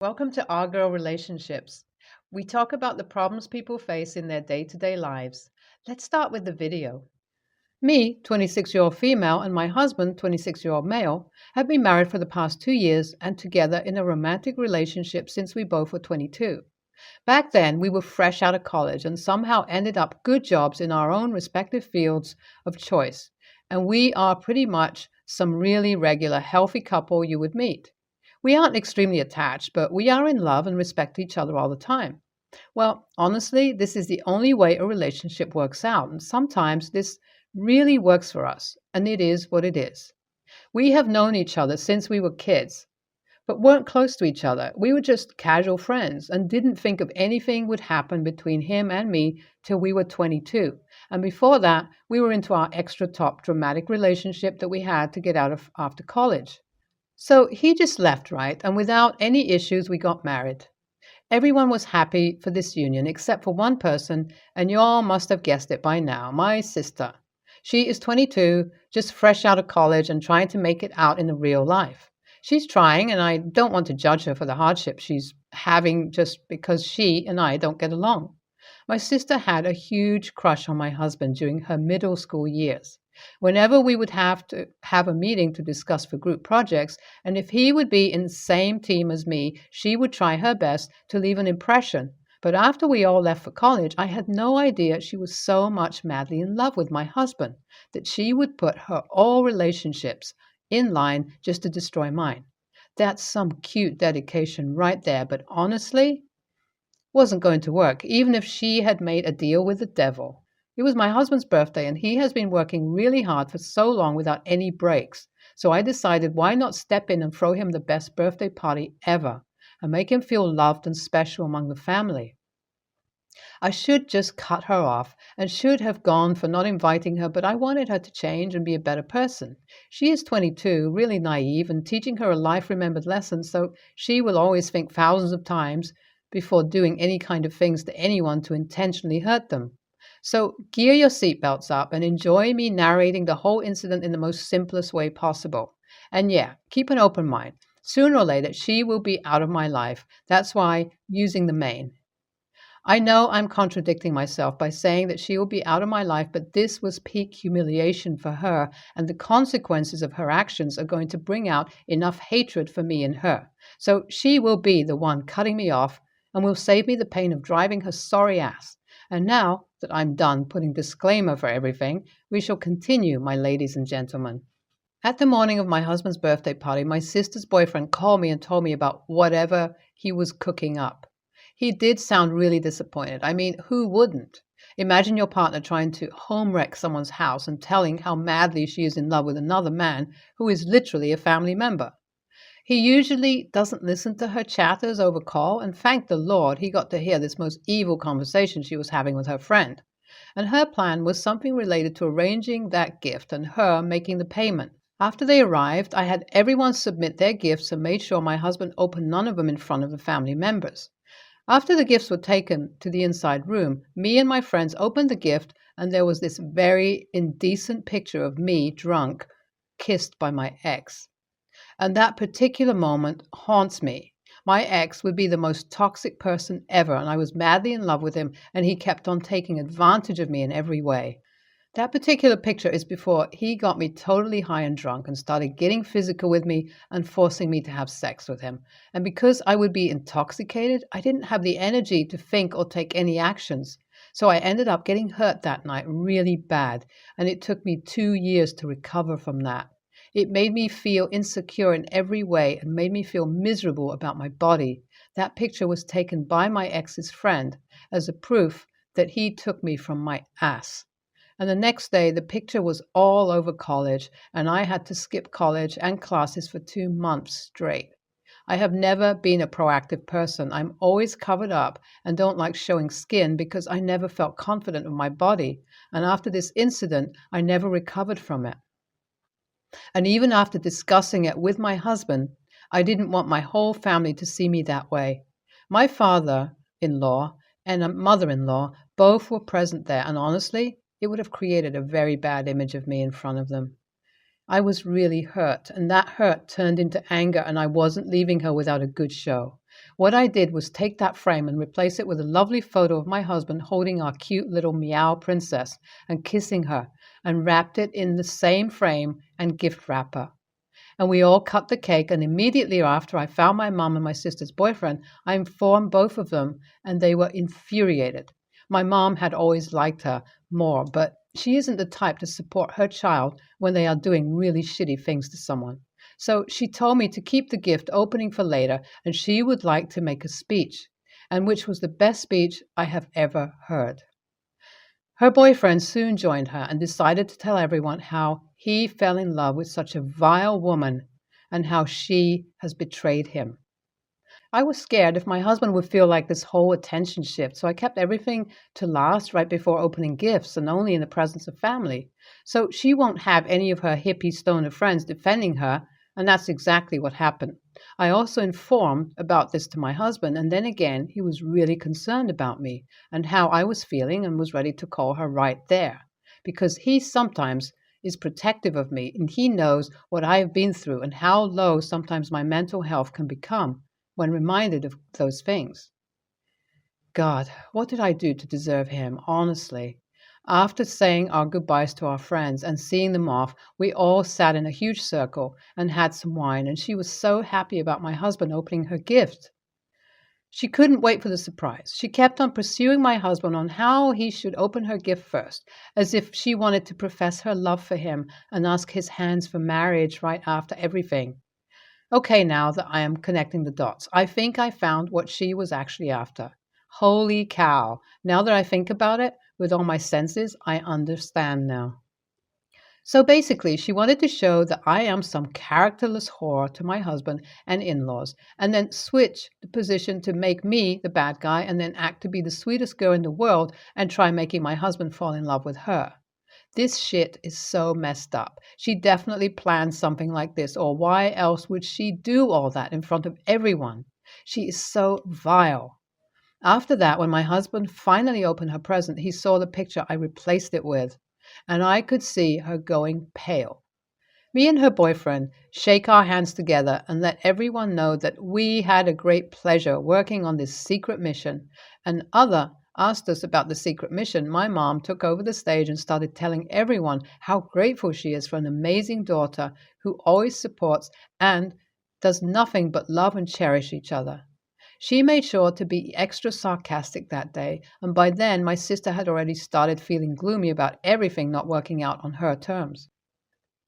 Welcome to Our Girl Relationships. We talk about the problems people face in their day to day lives. Let's start with the video. Me, 26-year-old female, and my husband, 26-year-old male, have been married for the past 2 years and together in a romantic relationship since we both were 22. Back then, we were fresh out of college and somehow ended up good jobs in our own respective fields of choice. And we are pretty much some really regular, healthy couple you would meet. We aren't extremely attached, but we are in love and respect each other all the time. Well, honestly, this is the only way a relationship works out, and sometimes this really works for us, and it is what it is. We have known each other since we were kids, but weren't close to each other. We were just casual friends and didn't think of anything would happen between him and me till we were 22. And before that, we were into our extra top dramatic relationship that we had to get out of after college. So he just left, right? And without any issues, we got married. Everyone was happy for this union except for one person, and you all must have guessed it by now, my sister. She is 22, just fresh out of college and trying to make it out in the real life. She's trying, and I don't want to judge her for the hardship she's having just because she and I don't get along. My sister had a huge crush on my husband during her middle school years. Whenever we would have to have a meeting to discuss for group projects, and if he would be in the same team as me, she would try her best to leave an impression. But after we all left for college, I had no idea she was so much madly in love with my husband that she would put her all relationships in line just to destroy mine. That's some cute dedication right there, but honestly, wasn't going to work, even if she had made a deal with the devil. It was my husband's birthday, and he has been working really hard for so long without any breaks. So I decided why not step in and throw him the best birthday party ever and make him feel loved and special among the family. I should just cut her off and should have gone for not inviting her, but I wanted her to change and be a better person. She is 22, really naive, and teaching her a life remembered lesson, so she will always think thousands of times before doing any kind of things to anyone to intentionally hurt them. So gear your seatbelts up and enjoy me narrating the whole incident in the most simplest way possible. And yeah, keep an open mind. Sooner or later, she will be out of my life. That's why using the main. I know I'm contradicting myself by saying that she will be out of my life, but this was peak humiliation for her, and the consequences of her actions are going to bring out enough hatred for me and her. So she will be the one cutting me off and will save me the pain of driving her sorry ass. And now that I'm done putting disclaimer for everything, we shall continue, my ladies and gentlemen. At the morning of my husband's birthday party, my sister's boyfriend called me and told me about whatever he was cooking up. He did sound really disappointed. I mean, who wouldn't? Imagine your partner trying to home wreck someone's house and telling how madly she is in love with another man who is literally a family member. He usually doesn't listen to her chatters over call, and thank the Lord he got to hear this most evil conversation she was having with her friend. And her plan was something related to arranging that gift and her making the payment. After they arrived, I had everyone submit their gifts and made sure my husband opened none of them in front of the family members. After the gifts were taken to the inside room, me and my friends opened the gift, and there was this very indecent picture of me drunk, kissed by my ex. And that particular moment haunts me. My ex would be the most toxic person ever, and I was madly in love with him, and he kept on taking advantage of me in every way. That particular picture is before he got me totally high and drunk and started getting physical with me and forcing me to have sex with him. And because I would be intoxicated, I didn't have the energy to think or take any actions. So I ended up getting hurt that night really bad, and it took me 2 years to recover from that. It made me feel insecure in every way and made me feel miserable about my body. That picture was taken by my ex's friend as a proof that he took me from my ass. And the next day, the picture was all over college, and I had to skip college and classes for 2 months straight. I have never been a proactive person. I'm always covered up and don't like showing skin because I never felt confident of my body. And after this incident, I never recovered from it. And even after discussing it with my husband, I didn't want my whole family to see me that way. My father-in-law and a mother-in-law both were present there, and honestly, it would have created a very bad image of me in front of them. I was really hurt, and that hurt turned into anger, and I wasn't leaving her without a good show. What I did was take that frame and replace it with a lovely photo of my husband holding our cute little meow princess and kissing her, and wrapped it in the same frame and gift wrapper. And we all cut the cake, and immediately after I found my mom and my sister's boyfriend, I informed both of them, and they were infuriated. My mom had always liked her more, but she isn't the type to support her child when they are doing really shitty things to someone. So she told me to keep the gift opening for later, and she would like to make a speech, and which was the best speech I have ever heard. Her boyfriend soon joined her and decided to tell everyone how he fell in love with such a vile woman and how she has betrayed him. I was scared if my husband would feel like this whole attention shift, so I kept everything to last right before opening gifts and only in the presence of family. So she won't have any of her hippie stoner friends defending her, and that's exactly what happened. I also informed about this to my husband, and then again, he was really concerned about me and how I was feeling and was ready to call her right there. Because he sometimes is protective of me, and he knows what I have been through and how low sometimes my mental health can become when reminded of those things. God, what did I do to deserve him, honestly? After saying our goodbyes to our friends and seeing them off, we all sat in a huge circle and had some wine, and she was so happy about my husband opening her gift. She couldn't wait for the surprise. She kept on pursuing my husband on how he should open her gift first, as if she wanted to profess her love for him and ask his hands for marriage right after everything. Okay, now that I am connecting the dots, I think I found what she was actually after. Holy cow. Now that I think about it, with all my senses, I understand now. So basically, she wanted to show that I am some characterless whore to my husband and in-laws, and then switch the position to make me the bad guy and then act to be the sweetest girl in the world and try making my husband fall in love with her. This shit is so messed up. She definitely planned something like this, or why else would she do all that in front of everyone? She is so vile. After that, when my husband finally opened her present, he saw the picture I replaced it with, and I could see her going pale. Me and her boyfriend shake our hands together and let everyone know that we had a great pleasure working on this secret mission. And other asked us about the secret mission, my mom took over the stage and started telling everyone how grateful she is for an amazing daughter who always supports and does nothing but love and cherish each other. She made sure to be extra sarcastic that day, and by then my sister had already started feeling gloomy about everything not working out on her terms.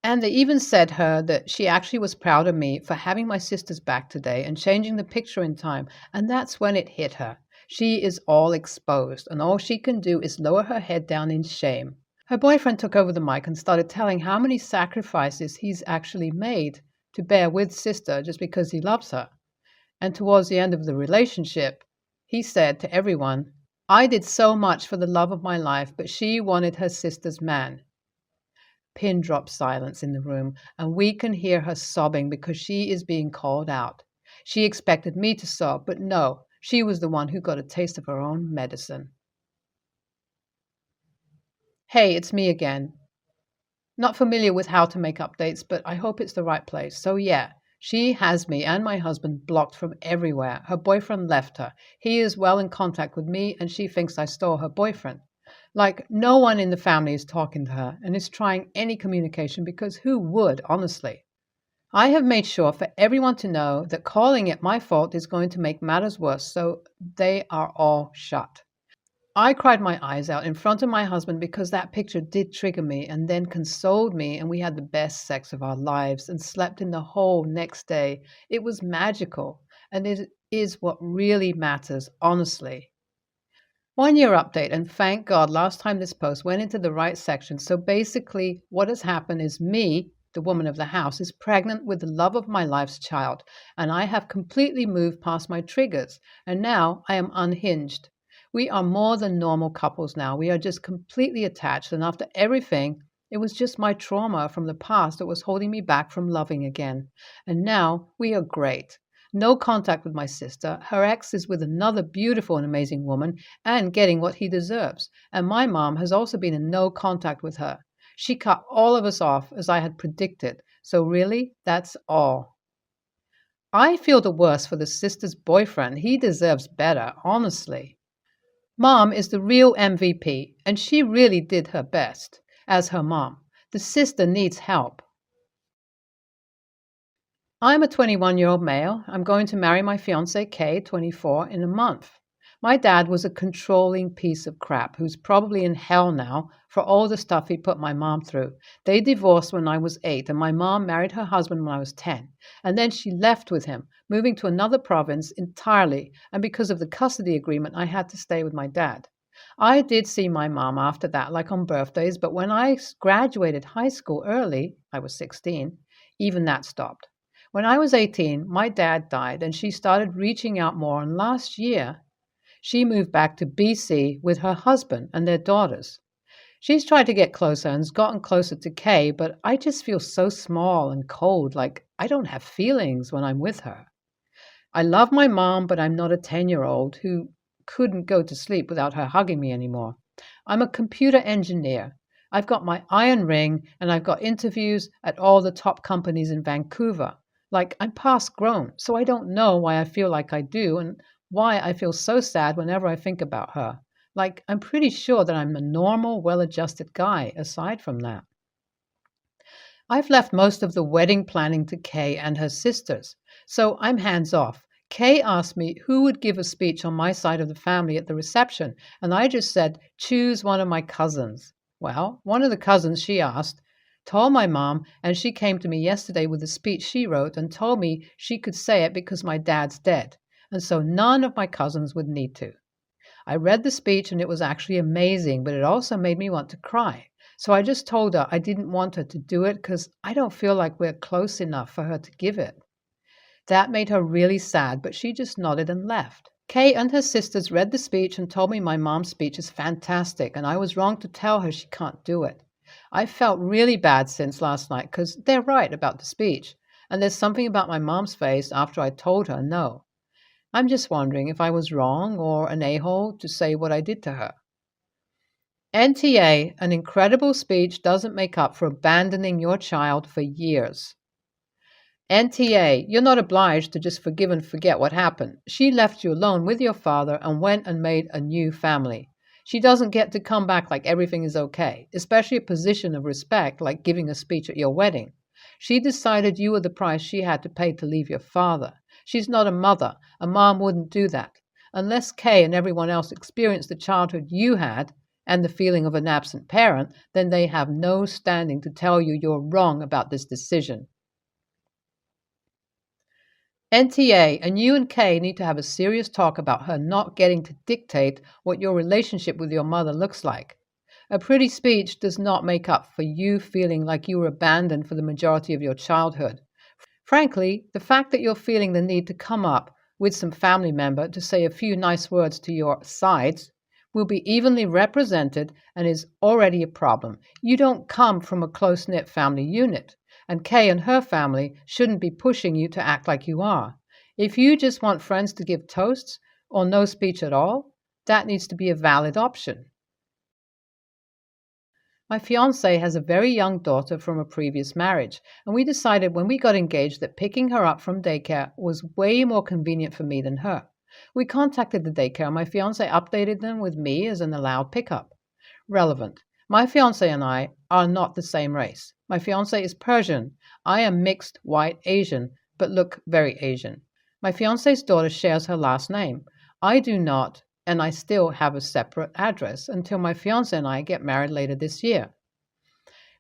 And they even said her that she actually was proud of me for having my sister's back today and changing the picture in time, and that's when it hit her. She is all exposed, and all she can do is lower her head down in shame. Her boyfriend took over the mic and started telling how many sacrifices he's actually made to bear with sister just because he loves her. And towards the end of the relationship, he said to everyone, I did so much for the love of my life, but she wanted her sister's man. Pin drop silence in the room, and we can hear her sobbing because she is being called out. She expected me to sob, but no, she was the one who got a taste of her own medicine. Hey, it's me again. Not familiar with how to make updates, but I hope it's the right place. So yeah, she has me and my husband blocked from everywhere. Her boyfriend left her. He is well in contact with me, and she thinks I stole her boyfriend. Like, no one in the family is talking to her and is trying any communication because who would, honestly? I have made sure for everyone to know that calling it my fault is going to make matters worse, so they are all shut. I cried my eyes out in front of my husband because that picture did trigger me and then consoled me, and we had the best sex of our lives and slept in the whole next day. It was magical, and it is what really matters, honestly. 1 year update, and thank God last time this post went into the right section. So basically, what has happened is me, the woman of the house, is pregnant with the love of my life's child, and I have completely moved past my triggers, and now I am unhinged. We are more than normal couples now. We are just completely attached, and after everything, it was just my trauma from the past that was holding me back from loving again. And now we are great. No contact with my sister. Her ex is with another beautiful and amazing woman and getting what he deserves. And my mom has also been in no contact with her. She cut all of us off as I had predicted. So really, that's all. I feel the worst for the sister's boyfriend. He deserves better, honestly. Mom is the real MVP, and she really did her best as her mom. The sister needs help. I'm a 21-year-old male. I'm going to marry my fiancée, Kay, 24, in a month. My dad was a controlling piece of crap who's probably in hell now for all the stuff he put my mom through. They divorced when I was 8, and my mom married her husband when I was 10. And then she left with him, moving to another province entirely. And because of the custody agreement, I had to stay with my dad. I did see my mom after that, like on birthdays, but when I graduated high school early, I was 16, even that stopped. When I was 18, my dad died, and she started reaching out more. And last year, she moved back to BC with her husband and their daughters. She's tried to get closer and's gotten closer to Kay, but I just feel so small and cold, like I don't have feelings when I'm with her. I love my mom, but I'm not a 10-year-old who couldn't go to sleep without her hugging me anymore. I'm a computer engineer. I've got my iron ring, and I've got interviews at all the top companies in Vancouver. Like, I'm past grown, so I don't know why I feel like I do and why I feel so sad whenever I think about her. Like, I'm pretty sure that I'm a normal, well-adjusted guy aside from that. I've left most of the wedding planning to Kay and her sisters, so I'm hands off. Kay asked me who would give a speech on my side of the family at the reception, and I just said, choose one of my cousins. Well, one of the cousins she asked told my mom, and she came to me yesterday with a speech she wrote and told me she could say it because my dad's dead, and so none of my cousins would need to. I read the speech and it was actually amazing, but it also made me want to cry. So I just told her I didn't want her to do it because I don't feel like we're close enough for her to give it. That made her really sad, but she just nodded and left. Kay and her sisters read the speech and told me my mom's speech is fantastic, and I was wrong to tell her she can't do it. I felt really bad since last night because they're right about the speech, and there's something about my mom's face after I told her no. I'm just wondering if I was wrong or an a-hole to say what I did to her. NTA, an incredible speech doesn't make up for abandoning your child for years. NTA, you're not obliged to just forgive and forget what happened. She left you alone with your father and went and made a new family. She doesn't get to come back like everything is okay, especially a position of respect like giving a speech at your wedding. She decided you were the price she had to pay to leave your father. She's not a mother. A mom wouldn't do that. Unless Kay and everyone else experienced the childhood you had and the feeling of an absent parent, then they have no standing to tell you you're wrong about this decision. NTA, and you and Kay need to have a serious talk about her not getting to dictate what your relationship with your mother looks like. A pretty speech does not make up for you feeling like you were abandoned for the majority of your childhood. Frankly, the fact that you're feeling the need to come up with some family member to say a few nice words to your sides will be evenly represented and is already a problem. You don't come from a close-knit family unit. And Kay and her family shouldn't be pushing you to act like you are. If you just want friends to give toasts or no speech at all, that needs to be a valid option. My fiancé has a very young daughter from a previous marriage, and we decided when we got engaged that picking her up from daycare was way more convenient for me than her. We contacted the daycare, and my fiancé updated them with me as an allowed pickup. Relevant. My fiancé and I are not the same race. My fiancé is Persian. I am mixed white Asian, but look very Asian. My fiancé's daughter shares her last name. I do not, and I still have a separate address until my fiancé and I get married later this year.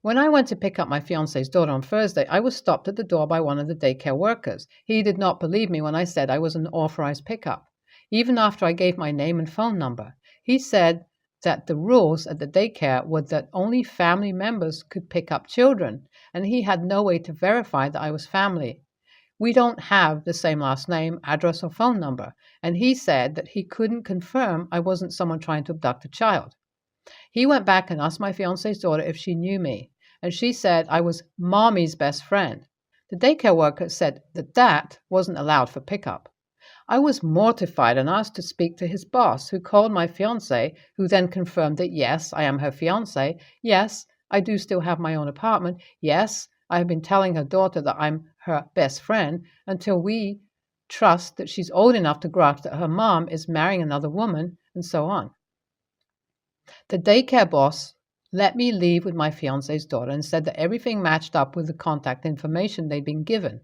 When I went to pick up my fiancé's daughter on Thursday, I was stopped at the door by one of the daycare workers. He did not believe me when I said I was an authorized pickup, even after I gave my name and phone number. He said that the rules at the daycare were that only family members could pick up children, and he had no way to verify that I was family. We don't have the same last name, address, or phone number, and he said that he couldn't confirm I wasn't someone trying to abduct a child. He went back and asked my fiancé's daughter if she knew me, and she said I was mommy's best friend. The daycare worker said that wasn't allowed for pickup. I was mortified and asked to speak to his boss, who called my fiancé, who then confirmed that yes, I am her fiancé. Yes, I do still have my own apartment. Yes, I have been telling her daughter that I'm her best friend until we trust that she's old enough to grasp that her mom is marrying another woman, and so on. The daycare boss let me leave with my fiance's daughter and said that everything matched up with the contact information they'd been given.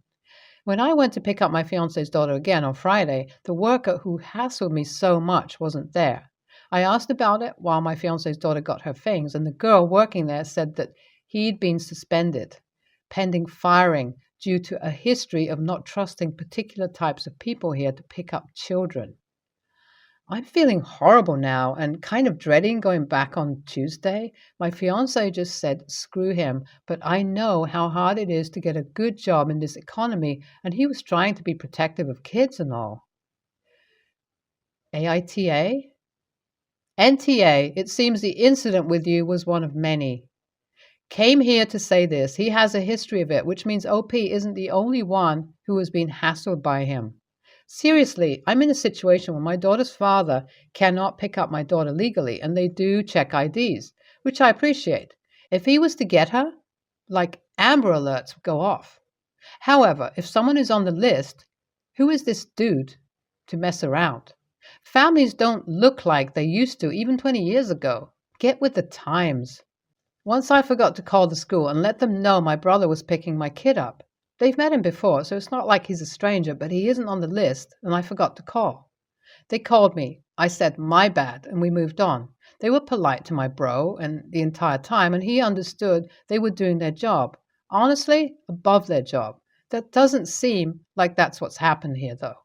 When I went to pick up my fiance's daughter again on Friday, the worker who hassled me so much wasn't there. I asked about it while my fiance's daughter got her things, and the girl working there said that he'd been suspended, pending firing due to a history of not trusting particular types of people here to pick up children. I'm feeling horrible now and kind of dreading going back on Tuesday. My fiance just said, screw him, but I know how hard it is to get a good job in this economy, and he was trying to be protective of kids and all. AITA? NTA, it seems the incident with you was one of many. Came here to say this. He has a history of it, which means OP isn't the only one who has been hassled by him. Seriously, I'm in a situation where my daughter's father cannot pick up my daughter legally, and they do check IDs, which I appreciate. If he was to get her, like Amber Alerts would go off. However, if someone is on the list, who is this dude to mess around? Families don't look like they used to even 20 years ago. Get with the times. Once I forgot to call the school and let them know my brother was picking my kid up. They've met him before, so it's not like he's a stranger, but he isn't on the list, and I forgot to call. They called me. I said, my bad, and we moved on. They were polite to my bro and the entire time, and he understood they were doing their job. Honestly, above their job. That doesn't seem like that's what's happened here, though.